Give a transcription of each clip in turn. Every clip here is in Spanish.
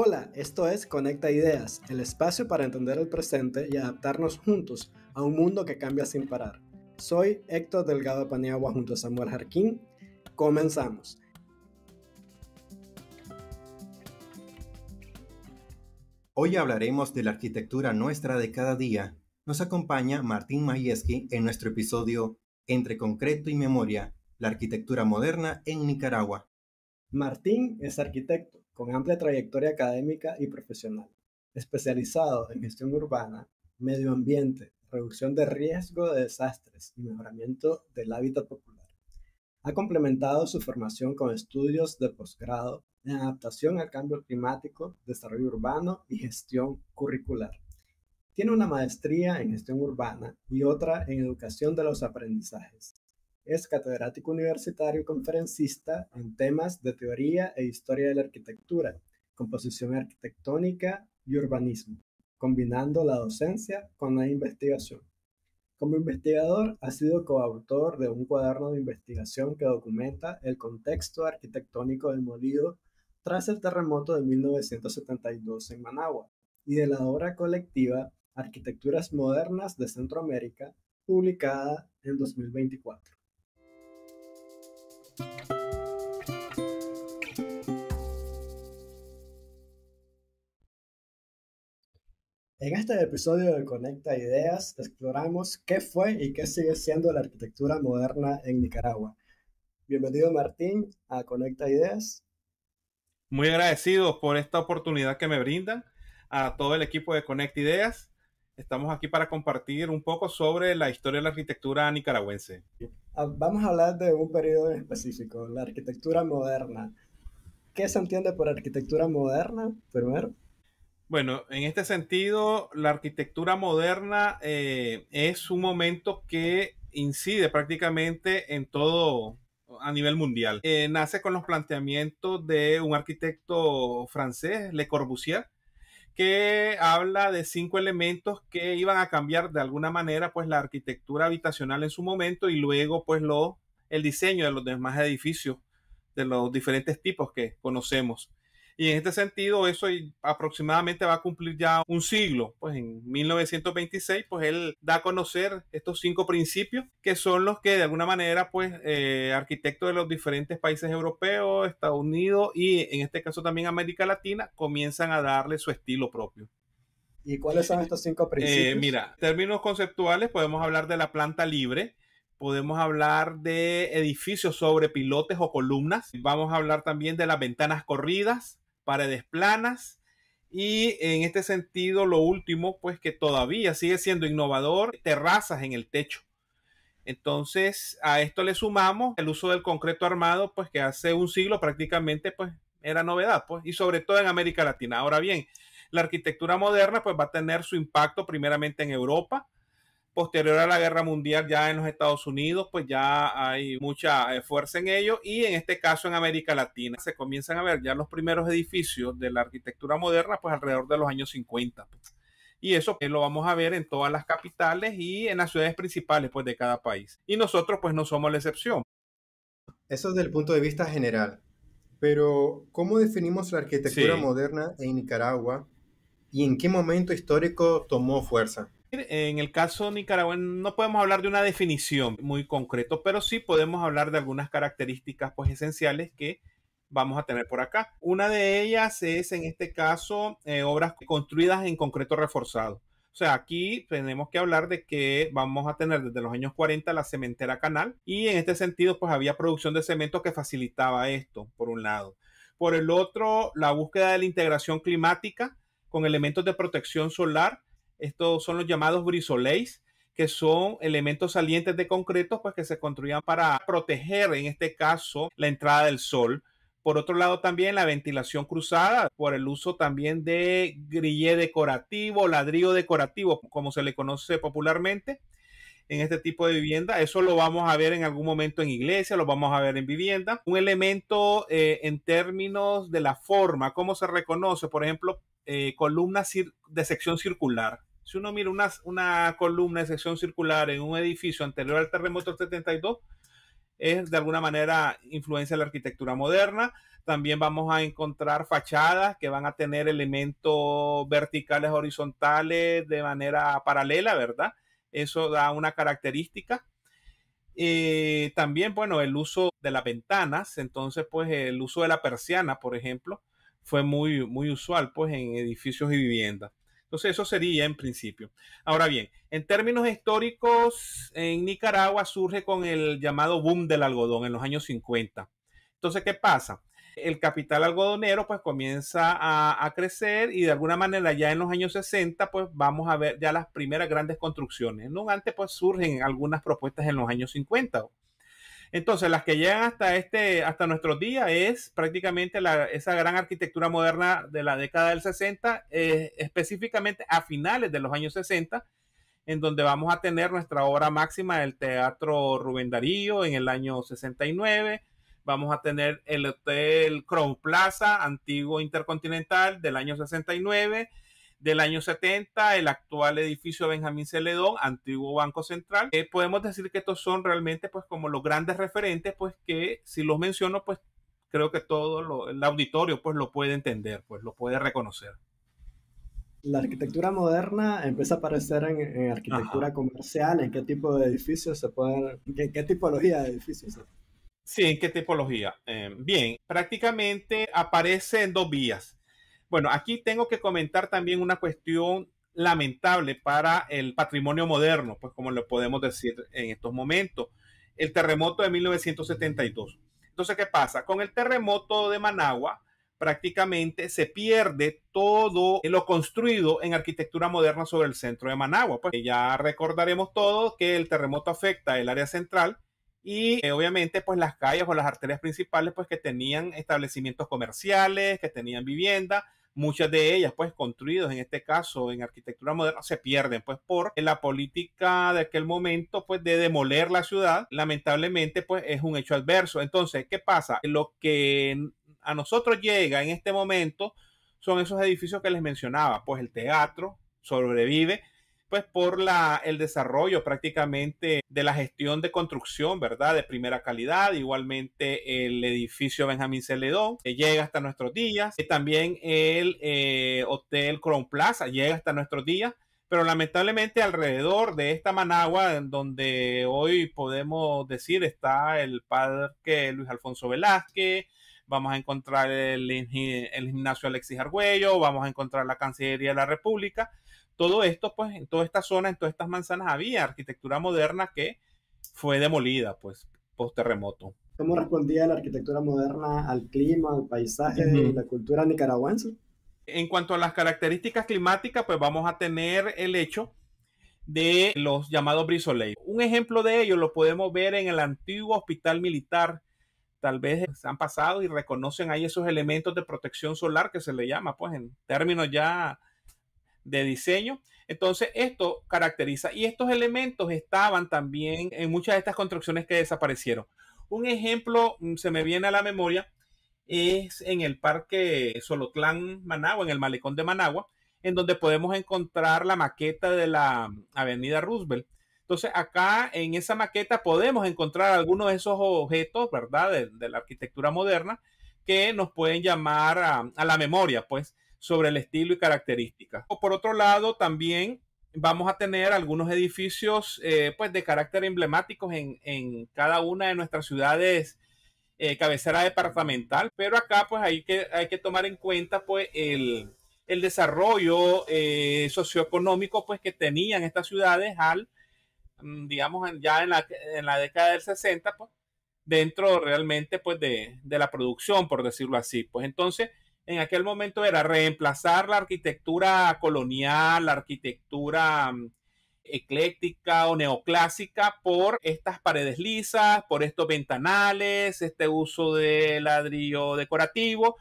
Hola, esto es Conecta Ideas, el espacio para entender el presente y adaptarnos juntos a un mundo que cambia sin parar. Soy Héctor Delgado Paniagua junto a Samuel Jarquín. Comenzamos. Hoy hablaremos de la arquitectura nuestra de cada día. Nos acompaña Martín Majewski en nuestro episodio Entre concreto y memoria, la arquitectura moderna en Nicaragua. Martín es arquitecto con amplia trayectoria académica y profesional, especializado en gestión urbana, medio ambiente, reducción de riesgo de desastres y mejoramiento del hábitat popular. Ha complementado su formación con estudios de posgrado en adaptación al cambio climático, desarrollo urbano y gestión curricular. Tiene una maestría en gestión urbana y otra en educación de los aprendizajes. Es catedrático universitario y conferencista en temas de teoría e historia de la arquitectura, composición arquitectónica y urbanismo, combinando la docencia con la investigación. Como investigador, ha sido coautor de un cuaderno de investigación que documenta el contexto arquitectónico demolido tras el terremoto de 1972 en Managua y de la obra colectiva Arquitecturas Modernas de Centroamérica, publicada en 2024. En este episodio de Conecta Ideas exploramos qué fue y qué sigue siendo la arquitectura moderna en Nicaragua. Bienvenido Martín a Conecta Ideas. Muy agradecido por esta oportunidad que me brindan a todo el equipo de Conecta Ideas. Estamos aquí para compartir un poco sobre la historia de la arquitectura nicaragüense. Vamos a hablar de un periodo en específico, la arquitectura moderna. ¿Qué se entiende por arquitectura moderna, primero? Bueno, en este sentido, la arquitectura moderna es un momento que incide prácticamente en todo a nivel mundial. Nace con los planteamientos de un arquitecto francés, Le Corbusier, que habla de 5 elementos que iban a cambiar de alguna manera pues la arquitectura habitacional en su momento y luego pues el diseño de los demás edificios de los diferentes tipos que conocemos. Y en este sentido, eso aproximadamente va a cumplir ya un siglo. Pues en 1926, pues él da a conocer estos 5 principios, que son los que de alguna manera, pues, arquitectos de los diferentes países europeos, Estados Unidos y en este caso también América Latina, comienzan a darle su estilo propio. ¿Y cuáles son estos 5 principios? Mira, en términos conceptuales podemos hablar de la planta libre, podemos hablar de edificios sobre pilotes o columnas, vamos a hablar también de las ventanas corridas, paredes planas y en este sentido lo último pues que todavía sigue siendo innovador, terrazas en el techo. Entonces a esto le sumamos el uso del concreto armado pues que hace un siglo prácticamente pues era novedad pues y sobre todo en América Latina. Ahora bien, la arquitectura moderna pues va a tener su impacto primeramente en Europa. Posterior a la guerra mundial ya en los Estados Unidos pues ya hay mucha fuerza en ello y en este caso en América Latina se comienzan a ver ya los primeros edificios de la arquitectura moderna pues alrededor de los años 50 pues. Y eso lo vamos a ver en todas las capitales y en las ciudades principales pues de cada país y nosotros pues no somos la excepción. Eso desde el punto de vista general. Pero, ¿cómo definimos la arquitectura moderna en Nicaragua y en qué momento histórico tomó fuerza? En el caso nicaragüense no podemos hablar de una definición muy concreto, pero sí podemos hablar de algunas características pues esenciales que vamos a tener por acá. Una de ellas es en este caso obras construidas en concreto reforzado. O sea, aquí tenemos que hablar de que vamos a tener desde los años 40 la cementera Canal y en este sentido pues había producción de cemento que facilitaba esto, por un lado. Por el otro, la búsqueda de la integración climática con elementos de protección solar. Estos son los llamados brisolets, que son elementos salientes de concreto pues, que se construían para proteger, en este caso, la entrada del sol. Por otro lado, también la ventilación cruzada, por el uso también de grillé decorativo, ladrillo decorativo, como se le conoce popularmente en este tipo de vivienda. Eso lo vamos a ver en algún momento en iglesia, lo vamos a ver en vivienda. Un elemento en términos de la forma, cómo se reconoce, por ejemplo, columnas de sección circular. Si uno mira una columna de sección circular en un edificio anterior al terremoto del 72, es de alguna manera influencia de la arquitectura moderna. También vamos a encontrar fachadas que van a tener elementos verticales, horizontales de manera paralela, ¿verdad? Eso da una característica. También, bueno, el uso de las ventanas, entonces, pues, el uso de la persiana, por ejemplo, fue muy, muy usual, pues, en edificios y viviendas. Entonces, eso sería en principio. Ahora bien, en términos históricos, en Nicaragua surge con el llamado boom del algodón en los años 50. Entonces, ¿qué pasa? El capital algodonero pues comienza a crecer y de alguna manera ya en los años 60 pues vamos a ver ya las primeras grandes construcciones. No antes pues surgen algunas propuestas en los años 50. Entonces las que llegan hasta nuestros días es prácticamente esa gran arquitectura moderna de la década del 60, específicamente a finales de los años 60, en donde vamos a tener nuestra obra máxima del Teatro Rubén Darío en el año 69. Vamos a tener el Hotel Crown Plaza, antiguo Intercontinental, del año 69. Del año 70, el actual edificio Benjamín Celedón, antiguo Banco Central. Podemos decir que estos son realmente pues como los grandes referentes, pues que si los menciono, pues creo que todo el auditorio pues lo puede entender, pues lo puede reconocer. La arquitectura moderna empieza a aparecer en arquitectura comercial. ¿En qué tipo de edificios se pueden, qué tipología de edificios? Sí, ¿en qué tipología? Bien, prácticamente aparece en dos vías. Bueno, aquí tengo que comentar también una cuestión lamentable para el patrimonio moderno, pues como lo podemos decir en estos momentos, el terremoto de 1972. Entonces, ¿qué pasa? Con el terremoto de Managua, prácticamente se pierde todo lo construido en arquitectura moderna sobre el centro de Managua. Pues ya recordaremos todos que el terremoto afecta el área central y obviamente pues las calles o las arterias principales pues que tenían establecimientos comerciales, que tenían vivienda, muchas de ellas pues construidas en este caso en arquitectura moderna se pierden pues por la política de aquel momento pues de demoler la ciudad. Lamentablemente pues es un hecho adverso. Entonces, ¿qué pasa? Lo que a nosotros llega en este momento son esos edificios que les mencionaba, pues el teatro sobrevive pues por el desarrollo prácticamente de la gestión de construcción, ¿verdad? De primera calidad. Igualmente el edificio Benjamín Celedón llega hasta nuestros días. También el Hotel Crown Plaza llega hasta nuestros días. Pero lamentablemente alrededor de esta Managua, en donde hoy podemos decir está el Parque Luis Alfonso Velázquez, vamos a encontrar el gimnasio Alexis Argüello, vamos a encontrar la Cancillería de la República. Todo esto, pues, en toda esta zona, en todas estas manzanas, había arquitectura moderna que fue demolida, pues, post terremoto. ¿Cómo respondía la arquitectura moderna al clima, al paisaje y la cultura nicaragüense? En cuanto a las características climáticas, pues vamos a tener el hecho de los llamados brisoleos. Un ejemplo de ello lo podemos ver en el antiguo hospital militar. Tal vez se han pasado y reconocen ahí esos elementos de protección solar que se le llama, pues, en términos ya de diseño. Entonces esto caracteriza y estos elementos estaban también en muchas de estas construcciones que desaparecieron. Un ejemplo se me viene a la memoria es en el Parque Solotlán Managua, en el Malecón de Managua, en donde podemos encontrar la maqueta de la Avenida Roosevelt. Entonces acá en esa maqueta podemos encontrar algunos de esos objetos, ¿verdad? De la arquitectura moderna que nos pueden llamar a la memoria, pues, sobre el estilo y características. Por otro lado, también vamos a tener algunos edificios pues de carácter emblemáticos en cada una de nuestras ciudades cabecera departamental, pero acá pues hay que tomar en cuenta pues el desarrollo socioeconómico pues que tenían estas ciudades digamos ya en la década del 60 pues dentro realmente pues de la producción, por decirlo así. Pues entonces en aquel momento era reemplazar la arquitectura colonial, la arquitectura ecléctica o neoclásica por estas paredes lisas, por estos ventanales, este uso de ladrillo decorativo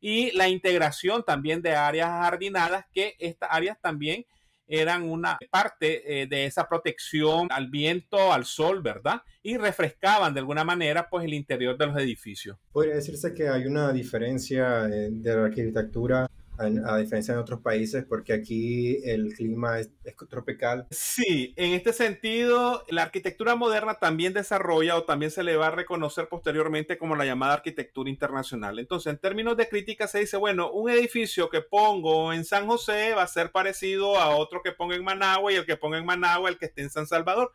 y la integración también de áreas jardinadas, que estas áreas también eran una parte de esa protección al viento, al sol, ¿verdad? Y refrescaban de alguna manera pues el interior de los edificios. Podría decirse que hay una diferencia de la arquitectura a diferencia de otros países, porque aquí el clima es tropical. Sí, en este sentido, la arquitectura moderna también desarrolla o también se le va a reconocer posteriormente como la llamada arquitectura internacional. Entonces, en términos de crítica se dice, bueno, un edificio que pongo en San José va a ser parecido a otro que ponga en Managua y el que ponga en Managua el que esté en San Salvador.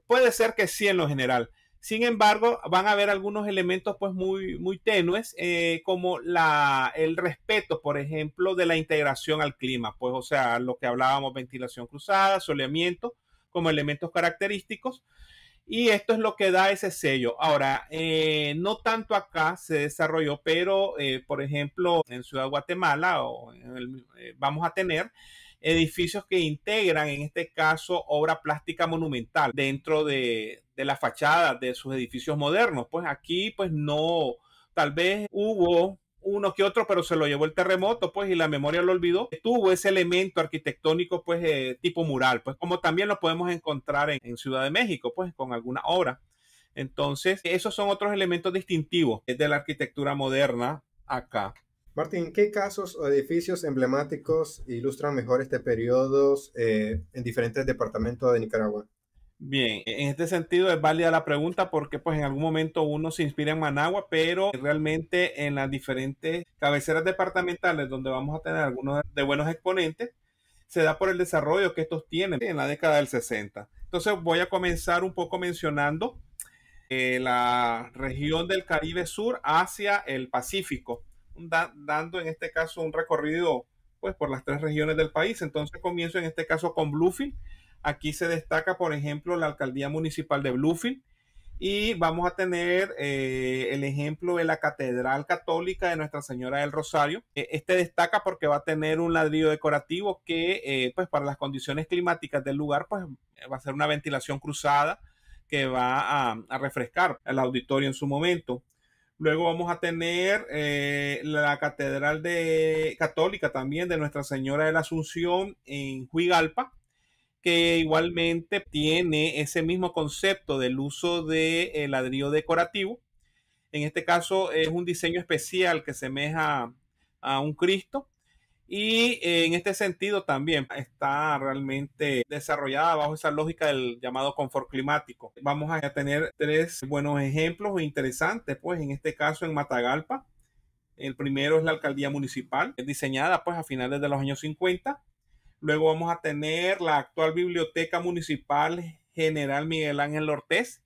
Puede ser que sí en lo general. Sin embargo, van a haber algunos elementos pues muy tenues, como el respeto, por ejemplo, de la integración al clima, pues o sea, lo que hablábamos, ventilación cruzada, soleamiento, como elementos característicos, y esto es lo que da ese sello. Ahora, no tanto acá se desarrolló, pero por ejemplo, en Ciudad Guatemala vamos a tener edificios que integran, en este caso, obra plástica monumental dentro de la fachada de sus edificios modernos. Pues aquí, pues no, tal vez hubo uno que otro, pero se lo llevó el terremoto, pues, y la memoria lo olvidó. Tuvo ese elemento arquitectónico, pues, tipo mural, pues, como también lo podemos encontrar en Ciudad de México, pues, con alguna obra. Entonces, esos son otros elementos distintivos de la arquitectura moderna acá. Martín, ¿qué casos o edificios emblemáticos ilustran mejor este periodo en diferentes departamentos de Nicaragua? Bien, en este sentido es válida la pregunta porque pues en algún momento uno se inspira en Managua, pero realmente en las diferentes cabeceras departamentales donde vamos a tener algunos de buenos exponentes, se da por el desarrollo que estos tienen en la década del 60. Entonces voy a comenzar un poco mencionando la región del Caribe Sur hacia el Pacífico, dando en este caso un recorrido pues por las tres regiones del país. Entonces comienzo en este caso con Bluefield. Aquí se destaca, por ejemplo, la alcaldía municipal de Bluefield, y vamos a tener el ejemplo de la Catedral Católica de Nuestra Señora del Rosario. Este destaca porque va a tener un ladrillo decorativo que, pues, para las condiciones climáticas del lugar, pues, va a ser una ventilación cruzada que va a refrescar el auditorio en su momento. Luego vamos a tener la Catedral Católica también de Nuestra Señora de la Asunción en Huigalpa, que igualmente tiene ese mismo concepto del uso de ladrillo decorativo. En este caso es un diseño especial que semeja a un Cristo, y en este sentido también está realmente desarrollada bajo esa lógica del llamado confort climático. Vamos a tener tres buenos ejemplos interesantes, pues en este caso en Matagalpa. El primero es la alcaldía municipal, diseñada pues a finales de los años 50. Luego vamos a tener la actual Biblioteca Municipal General Miguel Ángel Ortiz,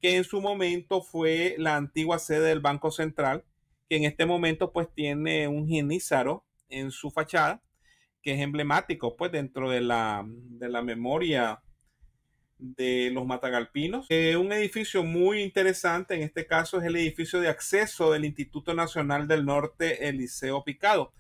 que en su momento fue la antigua sede del Banco Central, que en este momento pues tiene un jenízaro en su fachada, que es emblemático pues dentro de la memoria de los matagalpinos. Un edificio muy interesante, en este caso es el edificio de acceso del Instituto Nacional del Norte, el Liceo Picado.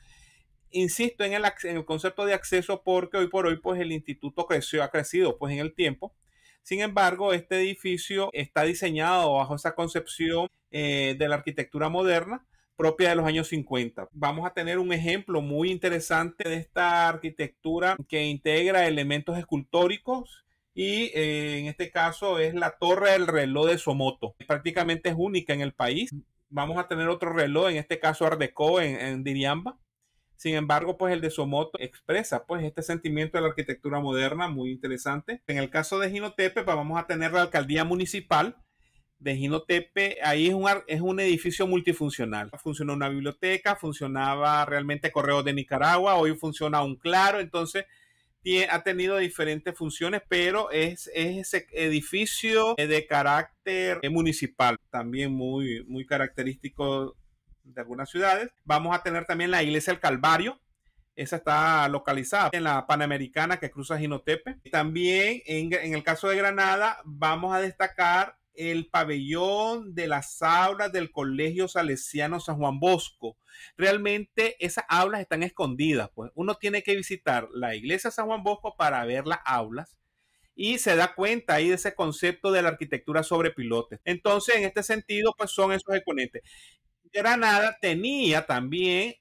Insisto en el concepto de acceso porque hoy por hoy pues el instituto ha crecido pues en el tiempo. Sin embargo, este edificio está diseñado bajo esa concepción de la arquitectura moderna propia de los años 50. Vamos a tener un ejemplo muy interesante de esta arquitectura que integra elementos escultóricos, y en este caso es la Torre del Reloj de Somoto. Prácticamente es única en el país. Vamos a tener otro reloj, en este caso Art Deco en Diriamba. Sin embargo, pues el de Somoto expresa pues este sentimiento de la arquitectura moderna muy interesante. En el caso de Jinotepe, pues vamos a tener la alcaldía municipal de Jinotepe. Ahí es un edificio multifuncional. Funcionó una biblioteca, funcionaba realmente Correos de Nicaragua, hoy funciona un Claro. Entonces ha tenido diferentes funciones, pero es ese edificio de carácter municipal, también muy característico de algunas ciudades. Vamos a tener también la iglesia del Calvario. Esa está localizada en la Panamericana que cruza Jinotepe. También en el caso de Granada vamos a destacar el pabellón de las aulas del Colegio Salesiano San Juan Bosco. Realmente esas aulas están escondidas, pues uno tiene que visitar la iglesia San Juan Bosco para ver las aulas, y se da cuenta ahí de ese concepto de la arquitectura sobre pilotes. Entonces, en este sentido, pues son esos exponentes. Granada tenía también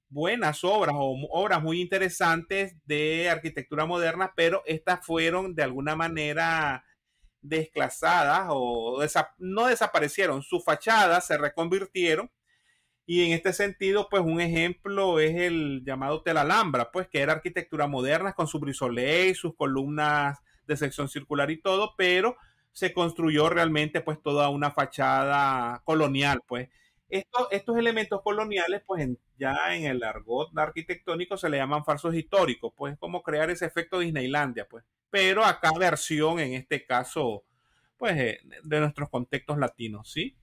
buenas obras o obras muy interesantes de arquitectura moderna, pero estas fueron de alguna manera desclasadas o no desaparecieron. Sus fachadas se reconvirtieron, Y en este sentido, pues un ejemplo es el llamado Hotel Alhambra, pues que era arquitectura moderna con su brisole, sus columnas de sección circular y todo, pero se construyó realmente pues toda una fachada colonial, pues. Estos elementos coloniales, pues ya en el argot arquitectónico se le llaman falsos históricos, pues como crear ese efecto Disneylandia, pues. Pero a cada versión, en este caso, pues de nuestros contextos latinos, ¿sí?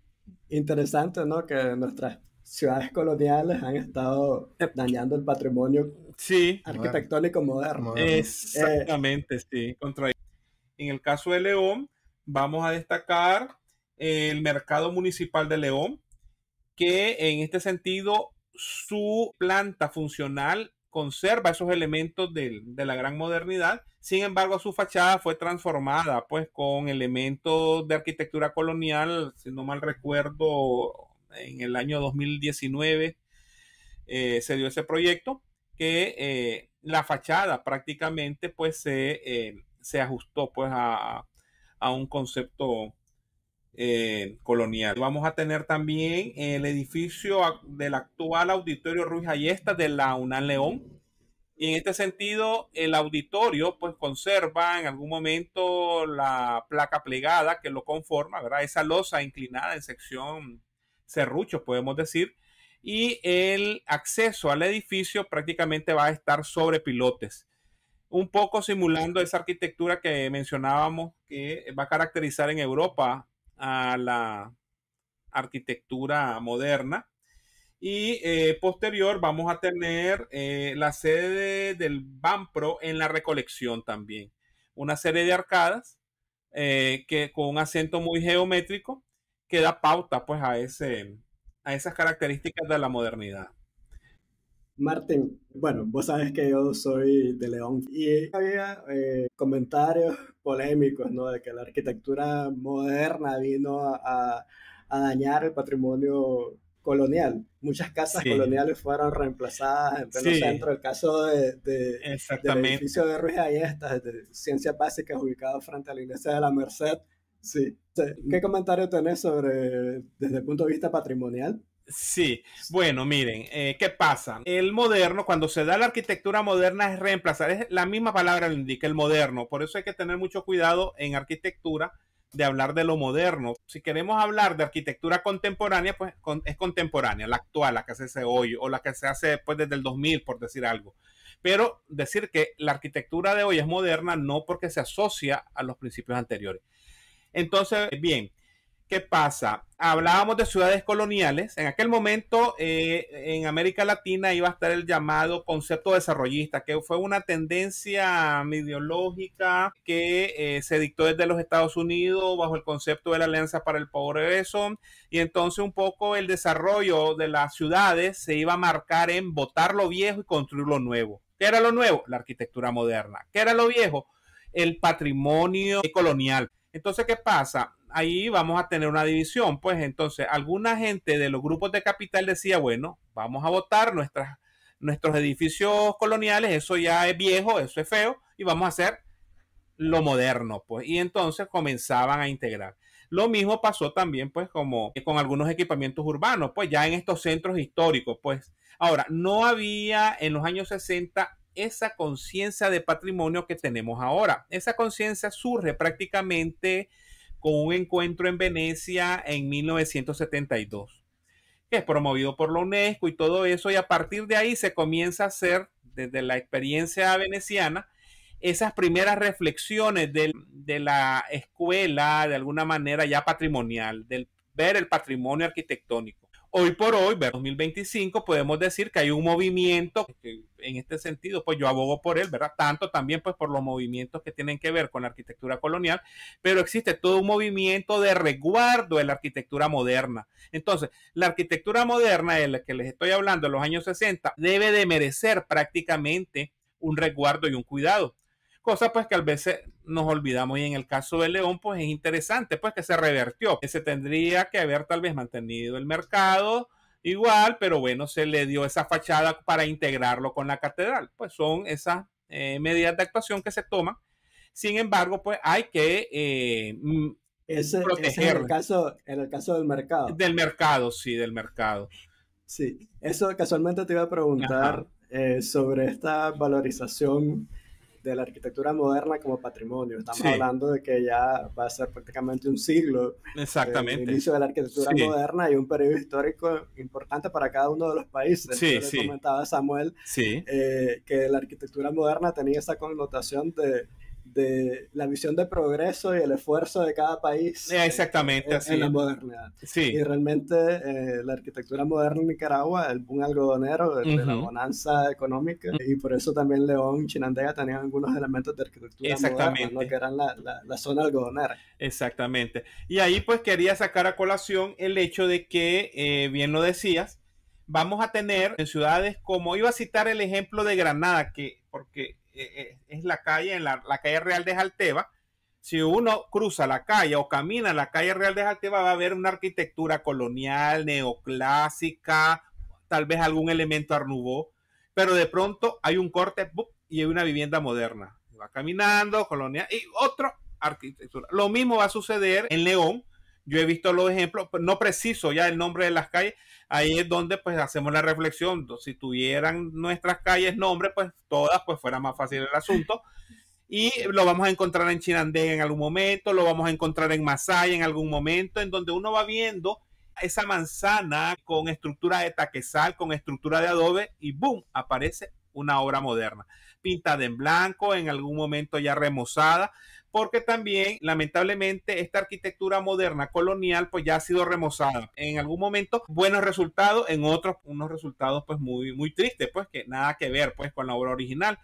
Interesante, ¿no? Que nuestras ciudades coloniales han estado dañando el patrimonio Sí, arquitectónico moderno. Exactamente, sí. En el caso de León, vamos a destacar el mercado municipal de León, que en este sentido su planta funcional conserva esos elementos de la gran modernidad. Sin embargo, su fachada fue transformada pues con elementos de arquitectura colonial, si no mal recuerdo, en el año 2019 se dio ese proyecto que la fachada prácticamente pues se ajustó pues a un concepto colonial. Vamos a tener también el edificio del actual Auditorio Ruiz Ayestas de la UNAM León. Y en este sentido, el auditorio pues conserva en algún momento la placa plegada que lo conforma, ¿verdad? Esa losa inclinada en sección serrucho, podemos decir. Y el acceso al edificio prácticamente va a estar sobre pilotes, un poco simulando esa arquitectura que mencionábamos que va a caracterizar en Europa a la arquitectura moderna. Y posterior vamos a tener la sede del Banpro en la Recolección también. Una serie de arcadas que con un acento muy geométrico que da pauta pues a esas características de la modernidad. Martín, bueno, vos sabes que yo soy de León y había comentarios polémicos, ¿no? De que la arquitectura moderna vino a dañar el patrimonio colonial. Muchas casas coloniales fueron reemplazadas en pleno centro. El caso del edificio de Ruiz Ayestas, de Ciencias Básicas, ubicado frente a la iglesia de la Merced. Sí. ¿Qué comentario tenés desde el punto de vista patrimonial? Sí, bueno, miren, ¿qué pasa? El moderno, cuando se da la arquitectura moderna, es reemplazar, es la misma palabra lo indica, el moderno. Por eso hay que tener mucho cuidado en arquitectura de hablar de lo moderno. Si queremos hablar de arquitectura contemporánea, pues es contemporánea, la actual, la que se hace hoy o la que se hace pues desde el 2000, por decir algo. Pero decir que la arquitectura de hoy es moderna no porque se asocia a los principios anteriores. Entonces, bien, ¿qué pasa? Hablábamos de ciudades coloniales. En aquel momento, en América Latina iba a estar el llamado concepto desarrollista, que fue una tendencia ideológica que se dictó desde los Estados Unidos bajo el concepto de la Alianza para el Progreso. Y entonces un poco el desarrollo de las ciudades se iba a marcar en botar lo viejo y construir lo nuevo. ¿Qué era lo nuevo? La arquitectura moderna. ¿Qué era lo viejo? El patrimonio colonial. Entonces, ¿qué pasa? Ahí vamos a tener una división. Pues entonces, alguna gente de los grupos de capital decía, bueno, vamos a botar nuestros edificios coloniales, eso ya es viejo, eso es feo, y vamos a hacer lo moderno, pues. Y entonces comenzaban a integrar. Lo mismo pasó también, pues, como con algunos equipamientos urbanos, pues, ya en estos centros históricos, pues. Ahora, no había en los años 60 esa conciencia de patrimonio que tenemos ahora. Esa conciencia surge prácticamente con un encuentro en Venecia en 1972, que es promovido por la UNESCO y todo eso, y a partir de ahí se comienza a hacer, desde la experiencia veneciana, esas primeras reflexiones de la escuela, de alguna manera ya patrimonial, del ver el patrimonio arquitectónico. Hoy por hoy, 2025, podemos decir que hay un movimiento que en este sentido, pues yo abogo por él, ¿verdad? Tanto también pues por los movimientos que tienen que ver con la arquitectura colonial, pero existe todo un movimiento de resguardo de la arquitectura moderna. Entonces, la arquitectura moderna de la que les estoy hablando en los años 60 debe de merecer prácticamente un resguardo y un cuidado. Cosa pues que a veces nos olvidamos, y en el caso de León pues es interesante pues que se revertió, que se tendría que haber tal vez mantenido el mercado igual, pero bueno, se le dio esa fachada para integrarlo con la catedral. Pues son esas medidas de actuación que se toman. Sin embargo, pues hay que proteger. Ese en el caso del mercado. Del mercado, sí, del mercado. Sí, eso casualmente te iba a preguntar Ajá. sobre esta valorización de la arquitectura moderna como patrimonio. Estamos Sí, hablando de que ya va a ser prácticamente un siglo del exactamente. inicio de la arquitectura Sí, moderna y un periodo histórico importante para cada uno de los países. Yo sí, le sí, comentaba a Samuel sí. que la arquitectura moderna tenía esa connotación de la visión de progreso y el esfuerzo de cada país Exactamente en así la es. modernidad. Y Sí. realmente la arquitectura moderna en Nicaragua, el boom algodonero de la Ujú. bonanza económica, y por eso también León y Chinandega tenían algunos elementos de arquitectura moderna, ¿no? Que Exactamente. eran la zona algodonera. Exactamente. Y ahí pues quería sacar a colación el hecho de que, bien lo decías, vamos a tener en ciudades como, iba a citar el ejemplo de Granada, que porque es la calle, la calle Real de Jalteba. Si uno cruza la calle o camina en la calle Real de Jalteba, va a ver una arquitectura colonial, neoclásica, tal vez algún elemento Art Nouveau, pero de pronto hay un corte ¡bup! Y hay una vivienda moderna. Va caminando, colonial, y otro arquitectura. Lo mismo va a suceder en León. Yo he visto los ejemplos, no preciso ya el nombre de las calles. Ahí es donde pues hacemos la reflexión. Si tuvieran nuestras calles nombre, pues todas, pues fuera más fácil el asunto. Y lo vamos a encontrar en Chinandega en algún momento, lo vamos a encontrar en Masaya en algún momento, en donde uno va viendo esa manzana con estructura de taquezal, con estructura de adobe, y ¡boom! Aparece una obra moderna, pintada en blanco, en algún momento ya remozada, porque también, lamentablemente, esta arquitectura moderna colonial, pues ya ha sido remozada. En algún momento, buenos resultados, en otros, unos resultados, pues muy, muy tristes, pues que nada que ver, pues, con la obra original.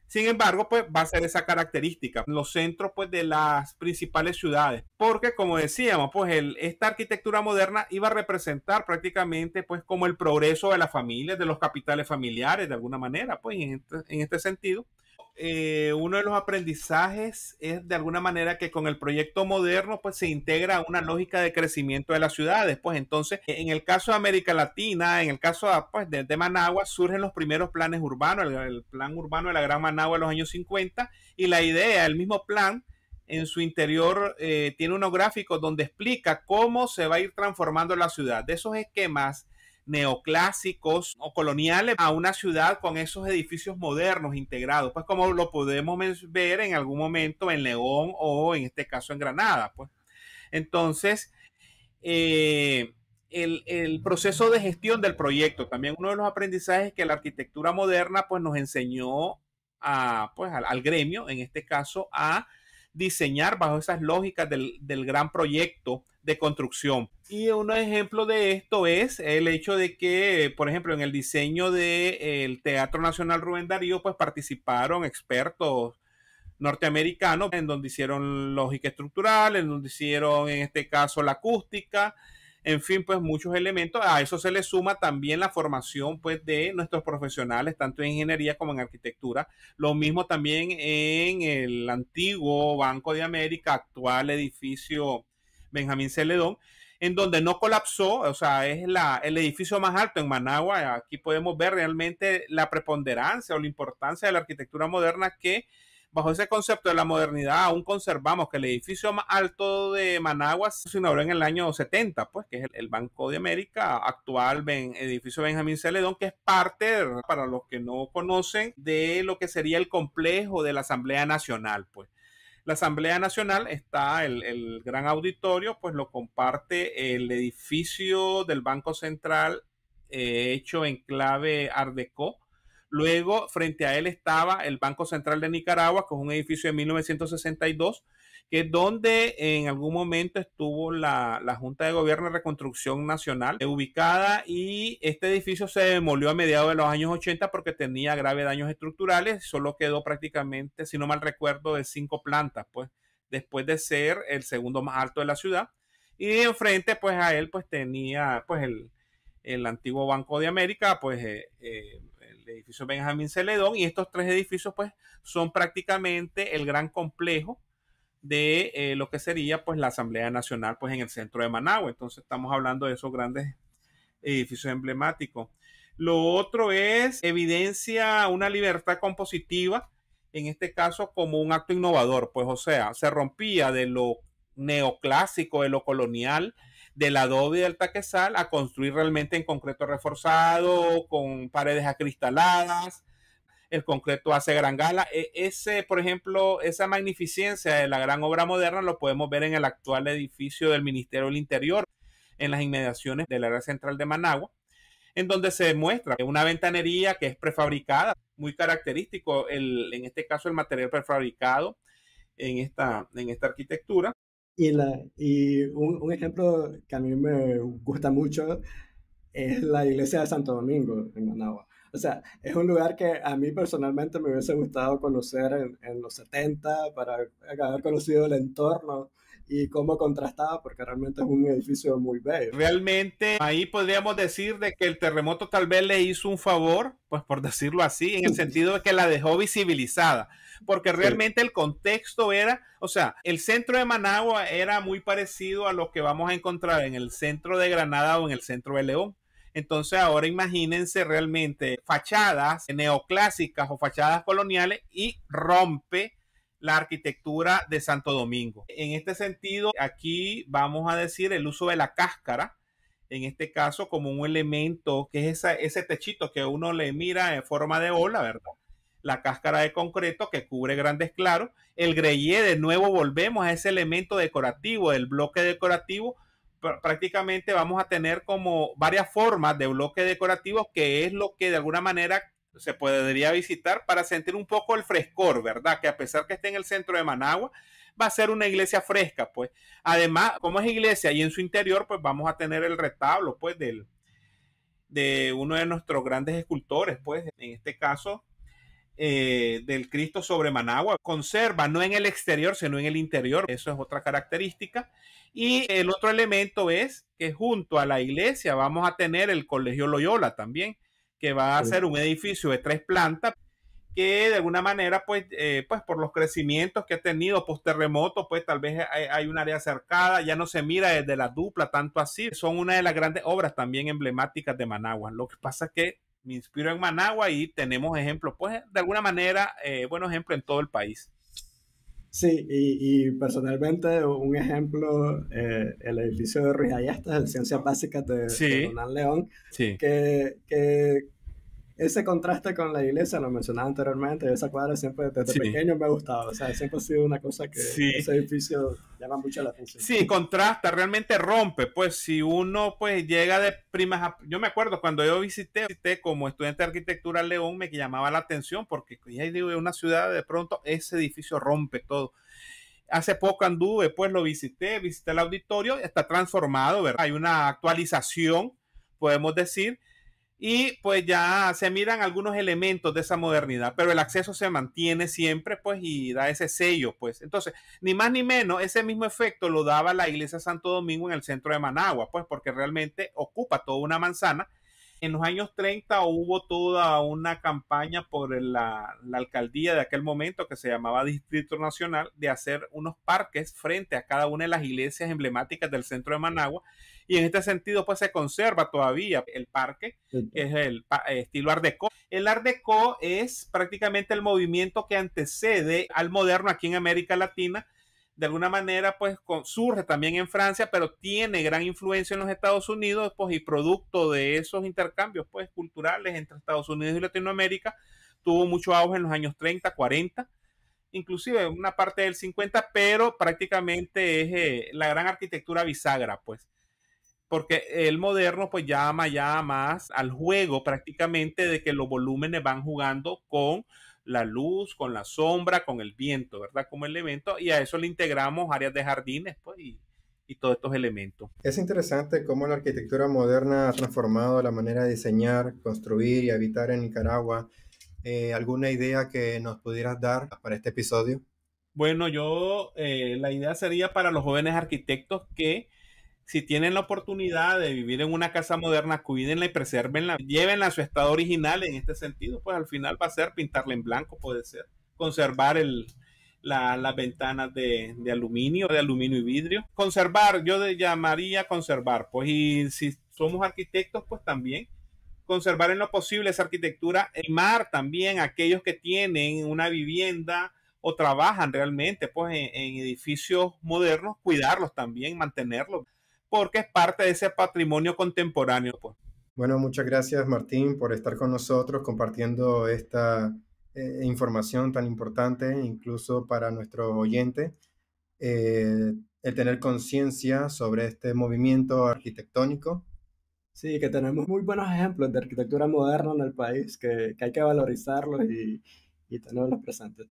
Sin embargo, pues va a ser esa característica, los centros pues de las principales ciudades, porque como decíamos, pues esta arquitectura moderna iba a representar prácticamente pues como el progreso de las familias, de los capitales familiares, de alguna manera, pues en este sentido. Uno de los aprendizajes es de alguna manera que con el proyecto moderno pues se integra una lógica de crecimiento de las ciudades. Pues entonces, en el caso de América Latina, en el caso pues, de Managua, surgen los primeros planes urbanos, el plan urbano de la Gran Managua de los años 50 y la idea, el mismo plan, en su interior tiene unos gráficos donde explica cómo se va a ir transformando la ciudad. De esos esquemas neoclásicos o coloniales a una ciudad con esos edificios modernos integrados, pues como lo podemos ver en algún momento en León o en este caso en Granada. Pues. Entonces, el proceso de gestión del proyecto, también uno de los aprendizajes que la arquitectura moderna pues nos enseñó pues, al gremio, en este caso, a diseñar bajo esas lógicas del gran proyecto de construcción. Y un ejemplo de esto es el hecho de que, por ejemplo, en el diseño del Teatro Nacional Rubén Darío, pues participaron expertos norteamericanos, en donde hicieron lógica estructural, en donde hicieron, en este caso, la acústica, en fin, pues muchos elementos. A eso se le suma también la formación pues de nuestros profesionales, tanto en ingeniería como en arquitectura. Lo mismo también en el antiguo Banco de América, actual edificio Benjamín Celedón, en donde no colapsó, o sea, es el edificio más alto en Managua. Aquí podemos ver realmente la preponderancia o la importancia de la arquitectura moderna que bajo ese concepto de la modernidad aún conservamos que el edificio más alto de Managua se inauguró en el año 70, pues, que es el Banco de América, actual edificio Benjamín Celedón, que es parte, para los que no conocen, de lo que sería el complejo de la Asamblea Nacional, pues. La Asamblea Nacional está, el gran auditorio, pues lo comparte el edificio del Banco Central hecho en clave Art Deco. Luego, frente a él estaba el Banco Central de Nicaragua, que es un edificio de 1962, que es donde en algún momento estuvo la Junta de Gobierno de Reconstrucción Nacional ubicada, y este edificio se demolió a mediados de los años 80 porque tenía graves daños estructurales, solo quedó prácticamente, si no mal recuerdo, de 5 plantas, pues, después de ser el segundo más alto de la ciudad. Y enfrente, pues, a él, pues, tenía, pues, el antiguo Banco de América, pues, el edificio Benjamín Celedón, y estos tres edificios, pues, son prácticamente el gran complejo de lo que sería pues la Asamblea Nacional pues en el centro de Managua. Entonces estamos hablando de esos grandes edificios emblemáticos. Lo otro es evidencia una libertad compositiva, en este caso como un acto innovador, pues o sea, se rompía de lo neoclásico, de lo colonial, del adobe y del taquezal a construir realmente en concreto reforzado, con paredes acristaladas. El concreto hace gran gala. Ese, por ejemplo, esa magnificencia de la gran obra moderna lo podemos ver en el actual edificio del Ministerio del Interior, en las inmediaciones del área central de Managua, en donde se muestra una ventanería que es prefabricada, muy característico, en este caso el material prefabricado en esta arquitectura. Y un ejemplo que a mí me gusta mucho es la iglesia de Santo Domingo en Managua. O sea, es un lugar que a mí personalmente me hubiese gustado conocer en los 70 para haber conocido el entorno y cómo contrastaba, porque realmente es un edificio muy bello. Realmente ahí podríamos decir de que el terremoto tal vez le hizo un favor, pues por decirlo así, en el sentido de que la dejó visibilizada, porque realmente el contexto era, o sea, el centro de Managua era muy parecido a lo que vamos a encontrar en el centro de Granada o en el centro de León. Entonces ahora imagínense realmente fachadas neoclásicas o fachadas coloniales y rompe la arquitectura de Santo Domingo. En este sentido, aquí vamos a decir el uso de la cáscara, en este caso como un elemento que es ese techito que uno le mira en forma de ola, ¿verdad? La cáscara de concreto que cubre grandes claros. El greyé, de nuevo volvemos a ese elemento decorativo, del bloque decorativo. Prácticamente vamos a tener como varias formas de bloque decorativo, que es lo que de alguna manera se podría visitar para sentir un poco el frescor, ¿verdad? Que a pesar que esté en el centro de Managua, va a ser una iglesia fresca, pues. Además, como es iglesia y en su interior, pues vamos a tener el retablo, pues, de uno de nuestros grandes escultores, pues, en este caso, del Cristo sobre Managua. Conserva no en el exterior, sino en el interior. Eso es otra característica. Y el otro elemento es que junto a la iglesia vamos a tener el Colegio Loyola también, que va a ser un edificio de 3 plantas, que de alguna manera, pues por los crecimientos que ha tenido post terremoto, pues tal vez hay un área cercada, ya no se mira desde la dupla tanto así. Son una de las grandes obras también emblemáticas de Managua. Lo que pasa es que me inspiro en Managua y tenemos ejemplos, pues de alguna manera, buenos ejemplos en todo el país. Sí, y personalmente un ejemplo, el edificio de Ruiz Ayestas, de Ciencias Básicas de Donald León, sí. que ese contraste con la iglesia, lo mencionaba anteriormente, esa cuadra siempre desde pequeño me ha gustado, o sea, siempre ha sido una cosa que ese edificio llama mucho la atención. Sí, contrasta, realmente rompe, pues si uno pues llega de primas, yo me acuerdo cuando yo visité como estudiante de arquitectura León, me llamaba la atención porque ya digo, en una ciudad de pronto ese edificio rompe todo. Hace poco anduve, pues lo visité el auditorio, está transformado, ¿verdad? Hay una actualización, podemos decir, y pues ya se miran algunos elementos de esa modernidad, pero el acceso se mantiene siempre, pues, y da ese sello, pues. Entonces, ni más ni menos, ese mismo efecto lo daba la iglesia de Santo Domingo en el centro de Managua, pues, porque realmente ocupa toda una manzana. En los años 30 hubo toda una campaña por la alcaldía de aquel momento, que se llamaba Distrito Nacional, de hacer unos parques frente a cada una de las iglesias emblemáticas del centro de Managua. Y en este sentido, pues se conserva todavía el parque, que es el estilo Art Deco. El Art Deco es prácticamente el movimiento que antecede al moderno aquí en América Latina. De alguna manera, pues surge también en Francia, pero tiene gran influencia en los Estados Unidos, pues, y producto de esos intercambios, pues, culturales entre Estados Unidos y Latinoamérica, tuvo mucho auge en los años 30, 40, inclusive una parte del 50, pero prácticamente es la gran arquitectura bisagra, pues, porque el moderno, pues, llama ya más al juego prácticamente de que los volúmenes van jugando con la luz, con la sombra, con el viento, ¿verdad? Como elemento, y a eso le integramos áreas de jardines, pues, y todos estos elementos. Es interesante cómo la arquitectura moderna ha transformado la manera de diseñar, construir y habitar en Nicaragua. ¿Alguna idea que nos pudieras dar para este episodio? Bueno, la idea sería para los jóvenes arquitectos que si tienen la oportunidad de vivir en una casa moderna, cuídenla y presérvenla, llévenla a su estado original. En este sentido, pues al final va a ser pintarla en blanco, puede ser, conservar las ventanas de aluminio y vidrio. Conservar, yo llamaría conservar, pues, y si somos arquitectos, pues también conservar en lo posible esa arquitectura, animar también a aquellos que tienen una vivienda o trabajan realmente, pues, en edificios modernos, cuidarlos también, mantenerlos, porque es parte de ese patrimonio contemporáneo, pues. Bueno, muchas gracias, Martín, por estar con nosotros compartiendo esta información tan importante, incluso para nuestros oyentes. El tener conciencia sobre este movimiento arquitectónico. Sí, que tenemos muy buenos ejemplos de arquitectura moderna en el país, que hay que valorizarlos y tenerlos presentes.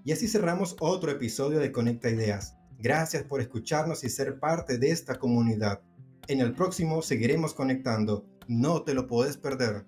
Y así cerramos otro episodio de Conecta Ideas. Gracias por escucharnos y ser parte de esta comunidad. En el próximo seguiremos conectando. No te lo puedes perder.